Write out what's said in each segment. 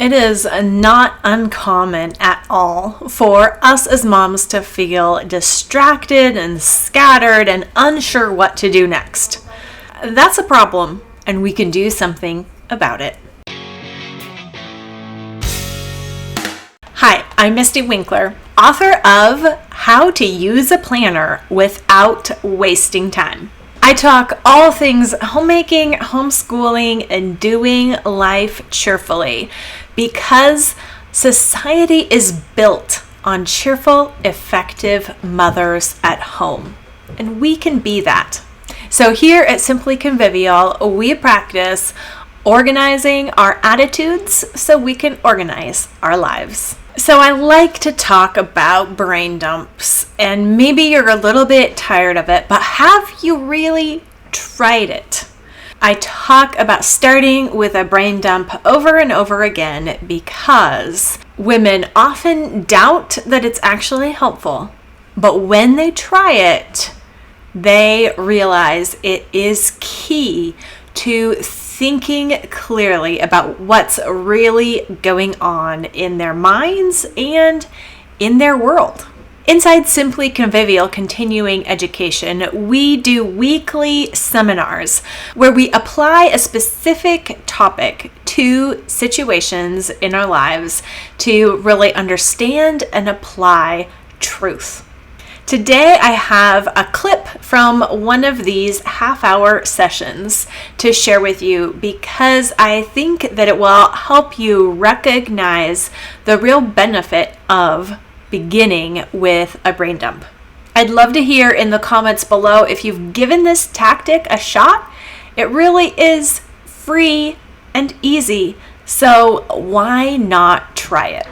It is not uncommon at all for us as moms to feel distracted and scattered and unsure what to do next. That's a problem, and we can do something about it. Hi, I'm Misty Winkler, author of How to Use a Planner Without Wasting Time. I talk all things homemaking, homeschooling, and doing life cheerfully because society is built on cheerful, effective mothers at home, and we can be that. So here at Simply Convivial, we practice organizing our attitudes so we can organize our lives. So I like to talk about brain dumps, and maybe you're a little bit tired of it, but have you really tried it? I talk about starting with a brain dump over and over again because women often doubt that it's actually helpful, but when they try it, they realize it is key to thinking clearly about what's really going on in their minds and in their world. Inside Simply Convivial Continuing Education, we do weekly seminars where we apply a specific topic to situations in our lives to really understand and apply truth. Today, I have a clip from one of these half-hour sessions to share with you because I think that it will help you recognize the real benefit of beginning with a brain dump. I'd love to hear in the comments below if you've given this tactic a shot. It really is free and easy, so why not try it?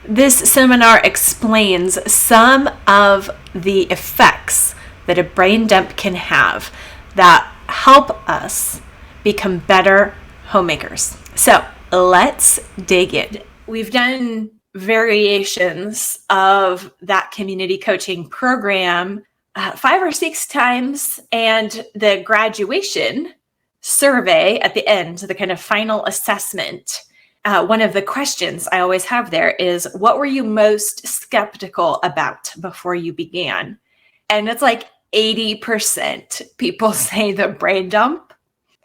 This seminar explains some of the effects that a brain dump can have that help us become better homemakers. So let's dig in. We've done variations of that community coaching program 5 or 6 times, and the graduation survey at the end, the kind of final assessment, one of the questions I always have there is, what were you most skeptical about before you began? And it's like 80% people say the brain dump.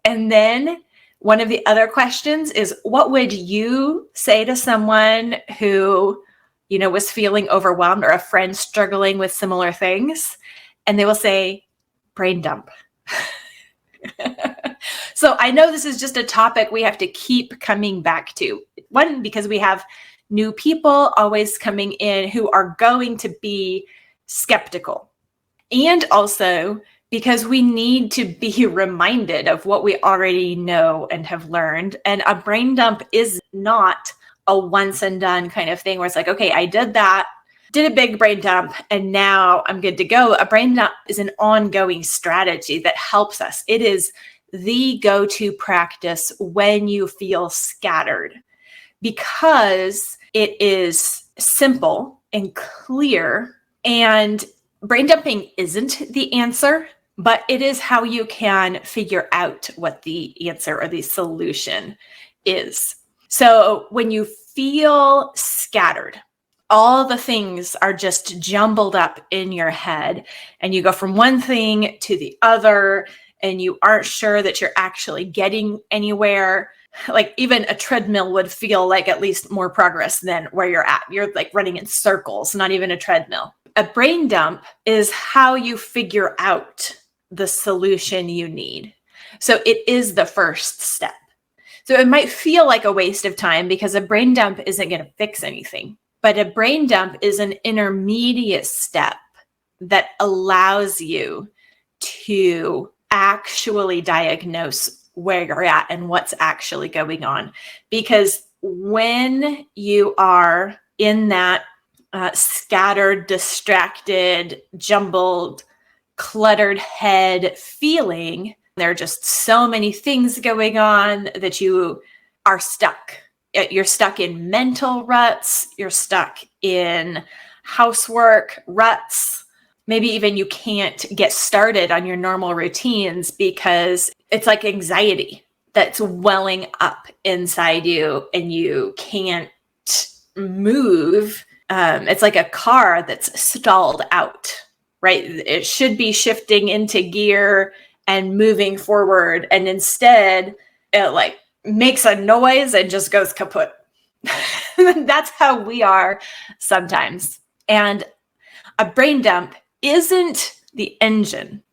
And then one of the other questions is, what would you say to someone who, was feeling overwhelmed, or a friend struggling with similar things? And they will say, brain dump. So I know this is just a topic we have to keep coming back to. One, because we have new people always coming in who are going to be skeptical. And also because we need to be reminded of what we already know and have learned. And a brain dump is not a once and done kind of thing where it's like, okay, I did that, did a big brain dump, and now I'm good to go. A brain dump is an ongoing strategy that helps us. It is the go-to practice when you feel scattered because it is simple and clear, and brain dumping isn't the answer, but it is how you can figure out what the answer or the solution is. So when you feel scattered, all the things are just jumbled up in your head, and you go from one thing to the other, and you aren't sure that you're actually getting anywhere. Like even a treadmill would feel like at least more progress than where you're at. You're like running in circles, not even a treadmill. A brain dump is how you figure out the solution you need. So it is the first step. So it might feel like a waste of time because a brain dump isn't going to fix anything. But a brain dump is an intermediate step that allows you to actually diagnose where you're at and what's actually going on. Because when you are in that scattered, distracted, jumbled, cluttered head feeling, there are just so many things going on that you are stuck. You're stuck in mental ruts. You're stuck in housework ruts. Maybe even you can't get started on your normal routines because it's like anxiety. that's welling up inside you and you can't move. It's like a car that's stalled out, right? It should be shifting into gear and moving forward. And instead it like makes a noise and just goes kaput. That's how we are sometimes. And a brain dump isn't the engine.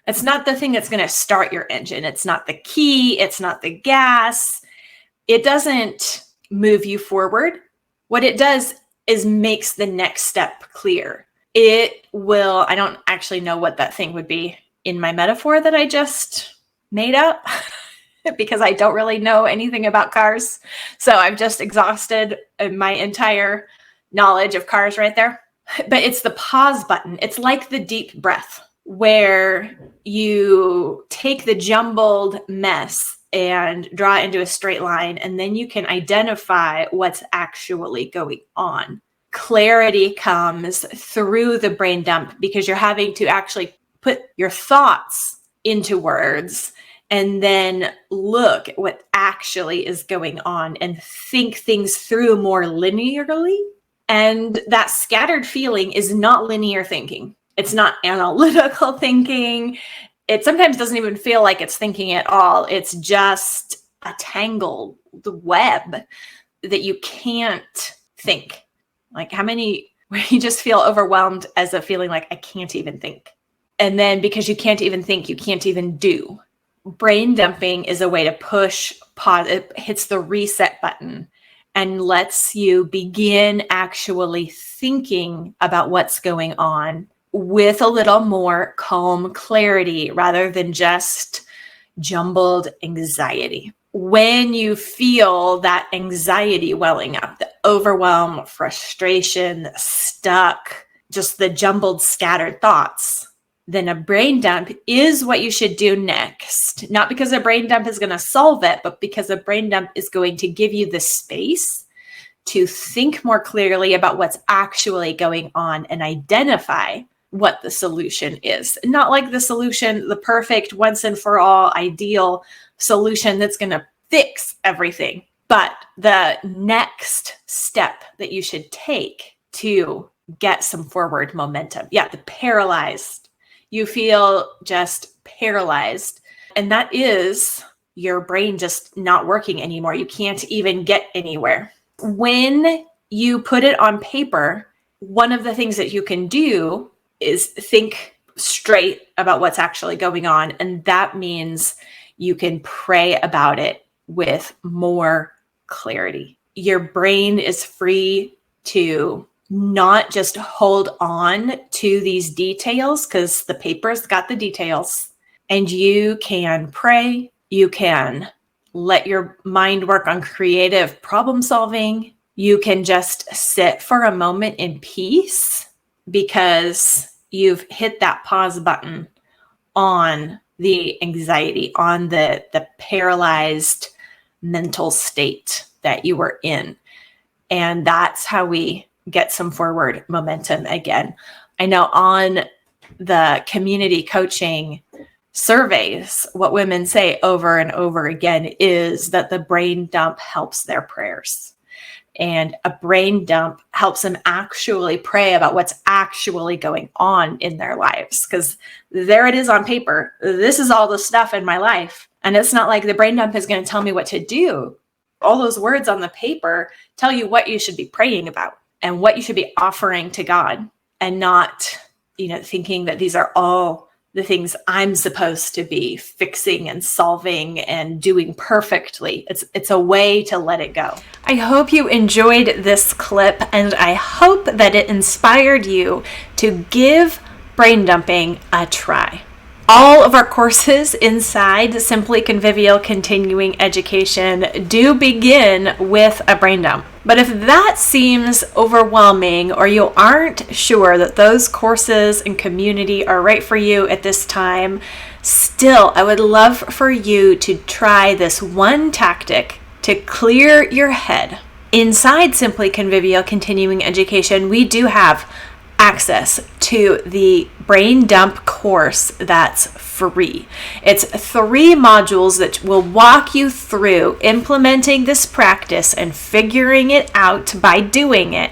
It's not the thing that's going to start your engine. It's not the key. It's not the gas. It doesn't move you forward. What it does is makes the next step clear. It will, I don't actually know what that thing would be in my metaphor that I just made up because I don't really know anything about cars. So I've just exhausted my entire knowledge of cars right there. But it's the pause button. It's like the deep breath where you take the jumbled mess and draw it into a straight line, and then you can identify what's actually going on. Clarity comes through the brain dump because you're having to actually put your thoughts into words and then look at what actually is going on and think things through more linearly. And that scattered feeling is not linear thinking. It's not analytical thinking. It sometimes doesn't even feel like it's thinking at all. It's just a tangled web that you can't think. Like how many where you just feel overwhelmed as a feeling like I can't even think. And then because you can't even think, you can't even do. Brain dumping is a way to push pause. It hits the reset button and lets you begin actually thinking about what's going on with a little more calm clarity rather than just jumbled anxiety. When you feel that anxiety welling up, the overwhelm, frustration, stuck, just the jumbled, scattered thoughts, then a brain dump is what you should do next. Not because a brain dump is going to solve it, but because a brain dump is going to give you the space to think more clearly about what's actually going on and identify what the solution is. Not like the solution, the perfect once and for all ideal solution that's going to fix everything, but the next step that you should take to get some forward momentum. Yeah, the paralyzed. You feel just paralyzed. And that is your brain just not working anymore. You can't even get anywhere. When you put it on paper, one of the things that you can do is think straight about what's actually going on. And that means you can pray about it with more clarity. Your brain is free to not just hold on to these details because the paper's got the details, and you can pray. You can let your mind work on creative problem solving. You can just sit for a moment in peace because you've hit that pause button on the anxiety, on the paralyzed mental state that you were in. And that's how we get some forward momentum again. I know on the community coaching surveys, what women say over and over again is that the brain dump helps their prayers. And a brain dump helps them actually pray about what's actually going on in their lives. Because there it is on paper. This is all the stuff in my life. And it's not like the brain dump is going to tell me what to do. All those words on the paper tell you what you should be praying about and what you should be offering to God, and not, thinking that these are all the things I'm supposed to be fixing and solving and doing perfectly. It's a way to let it go. I hope you enjoyed this clip, and I hope that it inspired you to give brain dumping a try. All of our courses inside Simply Convivial Continuing Education do begin with a brain dump. But if that seems overwhelming, or you aren't sure that those courses and community are right for you at this time, still, I would love for you to try this one tactic to clear your head. Inside Simply Convivial Continuing Education, we do have access to the brain dump course that's free. It's 3 modules that will walk you through implementing this practice and figuring it out by doing it.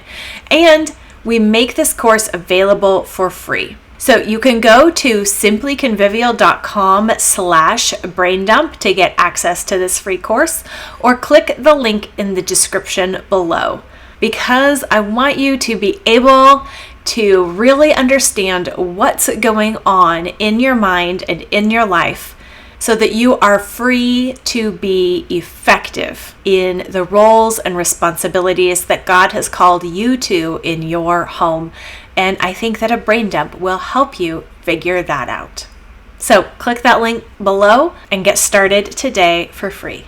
And we make this course available for free. So you can go to simplyconvivial.com/braindump to get access to this free course, or click the link in the description below, because I want you to be able to really understand what's going on in your mind and in your life, so that you are free to be effective in the roles and responsibilities that God has called you to in your home. And I think that a brain dump will help you figure that out. So click that link below and get started today for free.